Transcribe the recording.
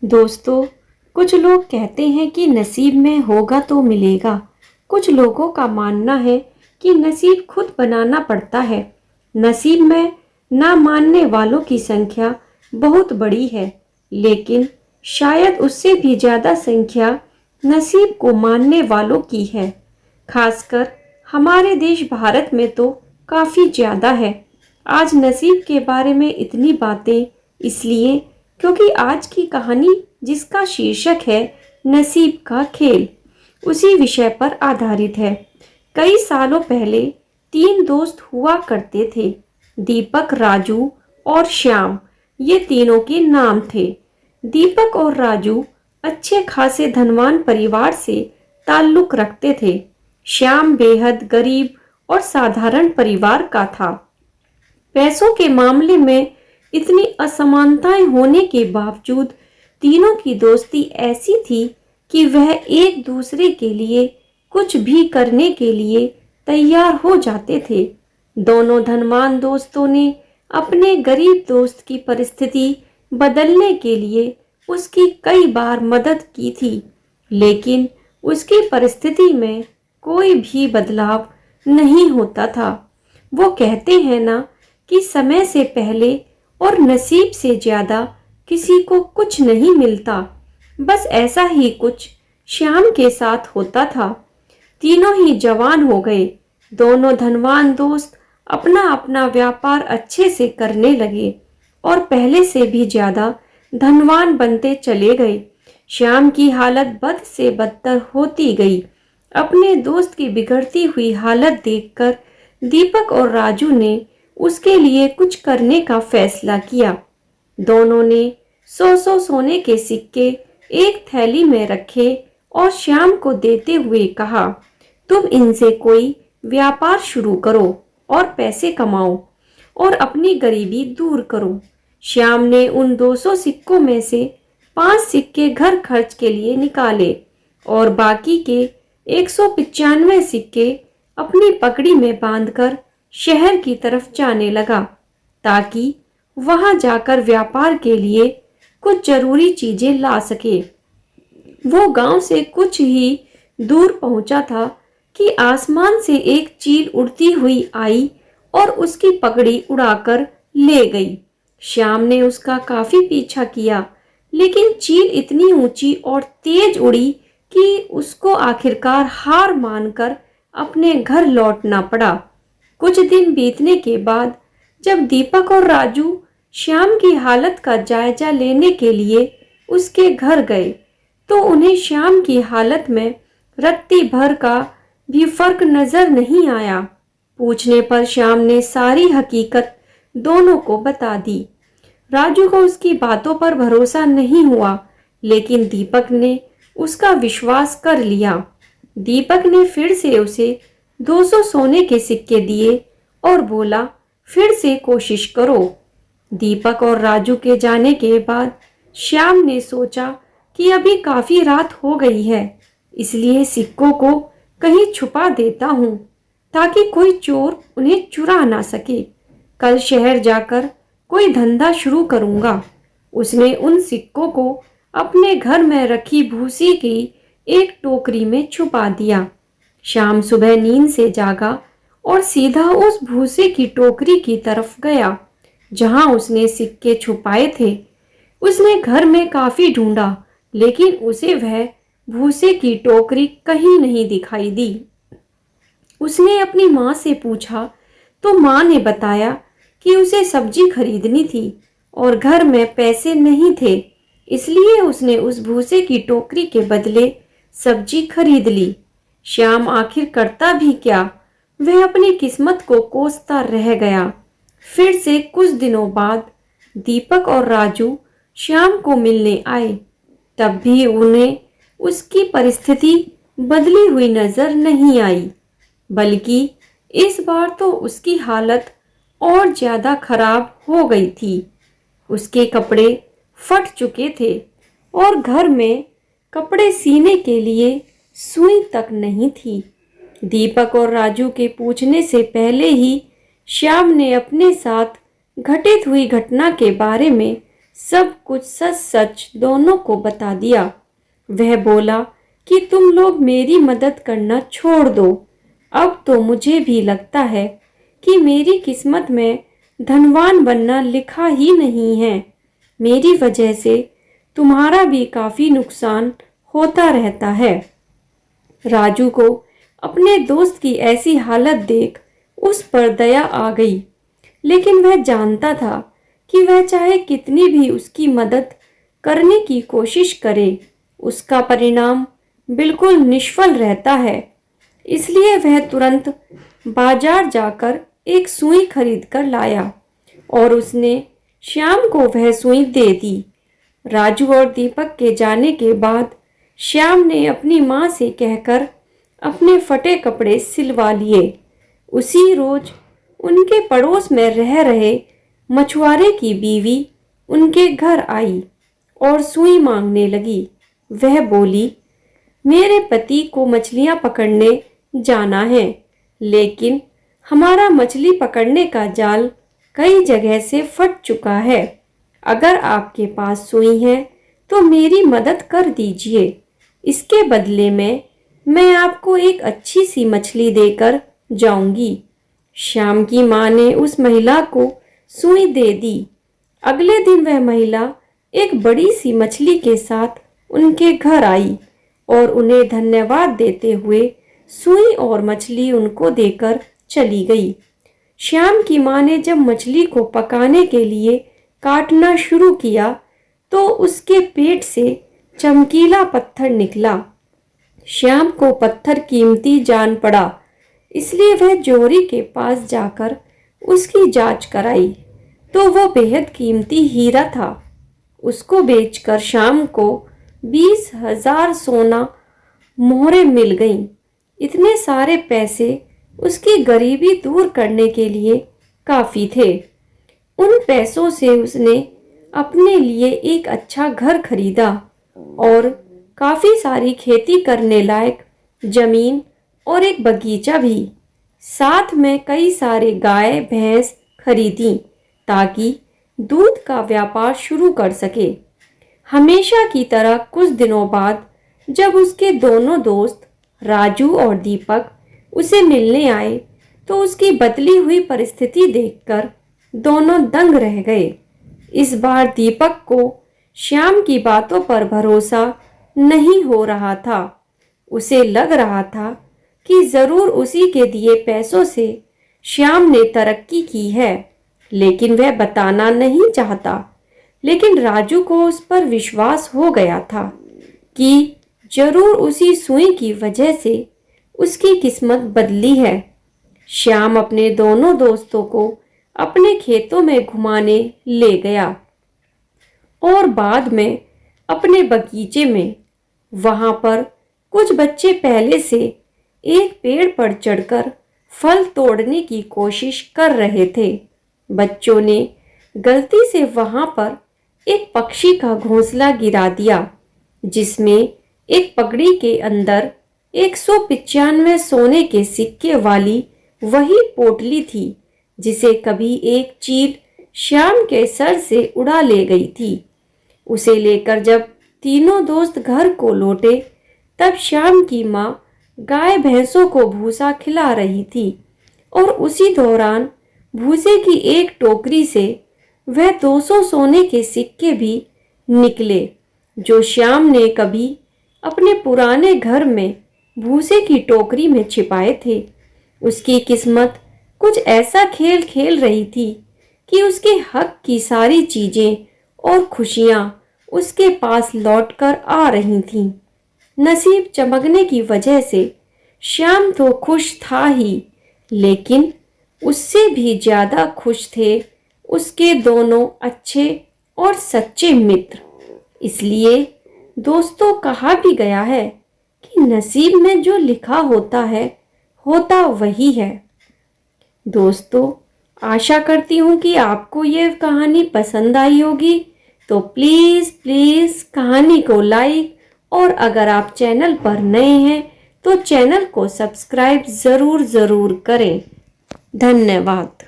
दोस्तों, कुछ लोग कहते हैं कि नसीब में होगा तो मिलेगा। कुछ लोगों का मानना है कि नसीब खुद बनाना पड़ता है। नसीब में ना मानने वालों की संख्या बहुत बड़ी है, लेकिन शायद उससे भी ज़्यादा संख्या नसीब को मानने वालों की है। खासकर हमारे देश भारत में तो काफ़ी ज़्यादा है। आज नसीब के बारे में इतनी बातें इसलिए क्योंकि आज की कहानी जिसका शीर्षक है नसीब का खेल, उसी विषय पर आधारित है। कई सालों पहले तीन दोस्त हुआ करते थे, दीपक, राजू और श्याम। ये तीनों के नाम थे। दीपक और राजू अच्छे खासे धनवान परिवार से ताल्लुक रखते थे। श्याम बेहद गरीब और साधारण परिवार का था। पैसों के मामले में इतनी असमानताएं होने के बावजूद तीनों की दोस्ती ऐसी थी कि वह एक दूसरे के लिए कुछ भी करने के लिए तैयार हो जाते थे। दोनों धनवान दोस्तों ने अपने गरीब दोस्त की परिस्थिति बदलने के लिए उसकी कई बार मदद की थी, लेकिन उसकी परिस्थिति में कोई भी बदलाव नहीं होता था। वो कहते हैं ना कि समय से पहले और नसीब से ज्यादा किसी को कुछ नहीं मिलता। बस ऐसा ही कुछ श्याम के साथ होता था। तीनों ही जवान हो गए। दोनों धनवान दोस्त अपना अपना व्यापार अच्छे से करने लगे और पहले से भी ज्यादा धनवान बनते चले गए। श्याम की हालत बद से बदतर होती गई। अपने दोस्त की बिगड़ती हुई हालत देखकर दीपक और राजू ने उसके लिए कुछ करने का फैसला किया। दोनों ने 100-100 सोने के सिक्के एक थैली में रखे और श्याम को देते हुए कहा, तुम इनसे कोई व्यापार शुरू करो और पैसे कमाओ और अपनी गरीबी दूर करो। श्याम ने उन 200 सिक्कों में से 5 सिक्के घर खर्च के लिए निकाले और बाकी के 195 सिक्के अपनी पगड़ी में बांधकर शहर की तरफ जाने लगा, ताकि वहां जाकर व्यापार के लिए कुछ जरूरी चीजें ला सके। वो गांव से कुछ ही दूर पहुंचा था कि आसमान से एक चील उड़ती हुई आई और उसकी पगड़ी उड़ाकर ले गई। श्याम ने उसका काफी पीछा किया, लेकिन चील इतनी ऊंची और तेज उड़ी कि उसको आखिरकार हार मानकर अपने घर लौटना पड़ा। कुछ दिन बीतने के बाद जब दीपक और राजू श्याम की हालत का जायजा लेने के लिए उसके घर गए, तो उन्हें श्याम की हालत में रत्ती भर का भी फर्क नजर नहीं आया। पूछने पर श्याम ने सारी हकीकत दोनों को बता दी। राजू को उसकी बातों पर भरोसा नहीं हुआ, लेकिन दीपक ने उसका विश्वास कर लिया। दीपक ने फिर से उसे 200 सोने के सिक्के दिए और बोला, फिर से कोशिश करो। दीपक और राजू के जाने के बाद श्याम ने सोचा कि अभी काफी रात हो गई है, इसलिए सिक्कों को कहीं छुपा देता हूँ ताकि कोई चोर उन्हें चुरा ना सके। कल शहर जाकर कोई धंधा शुरू करूंगा। उसने उन सिक्कों को अपने घर में रखी भूसी की एक टोकरी में छुपा दिया। शाम सुबह नींद से जागा और सीधा उस भूसे की टोकरी की तरफ गया जहां उसने सिक्के छुपाए थे। उसने घर में काफी ढूंढा, लेकिन उसे वह भूसे की टोकरी कहीं नहीं दिखाई दी। उसने अपनी माँ से पूछा तो माँ ने बताया कि उसे सब्जी खरीदनी थी और घर में पैसे नहीं थे, इसलिए उसने उस भूसे की टोकरी के बदले सब्जी खरीद ली। श्याम आखिर करता भी क्या, वह अपनी किस्मत को कोसता रह गया। फिर से कुछ दिनों बाद दीपक और राजू श्याम को मिलने आए। तब भी उन्हें उसकी परिस्थिति बदली हुई नजर नहीं आई, बल्कि इस बार तो उसकी हालत और ज्यादा खराब हो गई थी। उसके कपड़े फट चुके थे और घर में कपड़े सीने के लिए सुई तक नहीं थी। दीपक और राजू के पूछने से पहले ही श्याम ने अपने साथ घटित हुई घटना के बारे में सब कुछ सच सच दोनों को बता दिया। वह बोला कि तुम लोग मेरी मदद करना छोड़ दो। अब तो मुझे भी लगता है कि मेरी किस्मत में धनवान बनना लिखा ही नहीं है। मेरी वजह से तुम्हारा भी काफी नुकसान होता रहता है। राजू को अपने दोस्त की ऐसी हालत देख उस पर दया आ गई, लेकिन वह जानता था कि वह चाहे कितनी भी उसकी मदद करने की कोशिश करे, उसका परिणाम बिल्कुल निष्फल रहता है। इसलिए वह तुरंत बाजार जाकर एक सुई खरीद कर लाया और उसने श्याम को वह सुई दे दी। राजू और दीपक के जाने के बाद श्याम ने अपनी माँ से कहकर अपने फटे कपड़े सिलवा लिए। उसी रोज उनके पड़ोस में रह रहे मछुआरे की बीवी उनके घर आई और सुई मांगने लगी। वह बोली, मेरे पति को मछलियां पकड़ने जाना है, लेकिन हमारा मछली पकड़ने का जाल कई जगह से फट चुका है। अगर आपके पास सुई है तो मेरी मदद कर दीजिए। इसके बदले में मैं आपको एक अच्छी सी मछली देकर जाऊंगी। श्याम की माँ ने उस महिला को सुई दे दी। अगले दिन वह महिला एक बड़ी सी मछली के साथ उनके घर आई और उन्हें धन्यवाद देते हुए सुई और मछली उनको देकर चली गई। श्याम की माँ ने जब मछली को पकाने के लिए काटना शुरू किया तो उसके पेट से चमकीला पत्थर निकला। श्याम को पत्थर कीमती जान पड़ा, इसलिए वह जोहरी के पास जाकर उसकी जांच कराई तो वो बेहद कीमती हीरा था। उसको बेचकर श्याम को 20,000 सोना मोहरें मिल गईं। इतने सारे पैसे उसकी गरीबी दूर करने के लिए काफ़ी थे। उन पैसों से उसने अपने लिए एक अच्छा घर खरीदा और काफ़ी सारी खेती करने लायक जमीन और एक बगीचा भी। साथ में कई सारे गाय भैंस खरीदी ताकि दूध का व्यापार शुरू कर सके। हमेशा की तरह कुछ दिनों बाद जब उसके दोनों दोस्त राजू और दीपक उसे मिलने आए तो उसकी बदली हुई परिस्थिति देखकर दोनों दंग रह गए। इस बार दीपक को श्याम की बातों पर भरोसा नहीं हो रहा था। उसे लग रहा था कि जरूर उसी के दिए पैसों से श्याम ने तरक्की की है, लेकिन वह बताना नहीं चाहता। लेकिन राजू को उस पर विश्वास हो गया था कि जरूर उसी सुई की वजह से उसकी किस्मत बदली है। श्याम अपने दोनों दोस्तों को अपने खेतों में घुमाने ले गया और बाद में अपने बगीचे में। वहां पर कुछ बच्चे पहले से एक पेड़ पर चढ़कर फल तोड़ने की कोशिश कर रहे थे। बच्चों ने गलती से वहां पर एक पक्षी का घोंसला गिरा दिया, जिसमें एक पगड़ी के अंदर 195 सोने के सिक्के वाली वही पोटली थी जिसे कभी एक चील श्याम के सर से उड़ा ले गई थी। उसे लेकर जब तीनों दोस्त घर को लौटे तब श्याम की माँ गाय भैंसों को भूसा खिला रही थी और उसी दौरान भूसे की एक टोकरी से वह 200 सोने के सिक्के भी निकले जो श्याम ने कभी अपने पुराने घर में भूसे की टोकरी में छिपाए थे। उसकी किस्मत कुछ ऐसा खेल खेल रही थी कि उसके हक की सारी चीजें और खुशियां उसके पास लौटकर आ रही थीं। नसीब चमकने की वजह से श्याम तो खुश था ही, लेकिन उससे भी ज्यादा खुश थे उसके दोनों अच्छे और सच्चे मित्र। इसलिए दोस्तों, कहा भी गया है कि नसीब में जो लिखा होता है होता वही है। दोस्तों, आशा करती हूँ कि आपको यह कहानी पसंद आई होगी। तो प्लीज़ कहानी को लाइक और अगर आप चैनल पर नए हैं तो चैनल को सब्सक्राइब ज़रूर करें। धन्यवाद।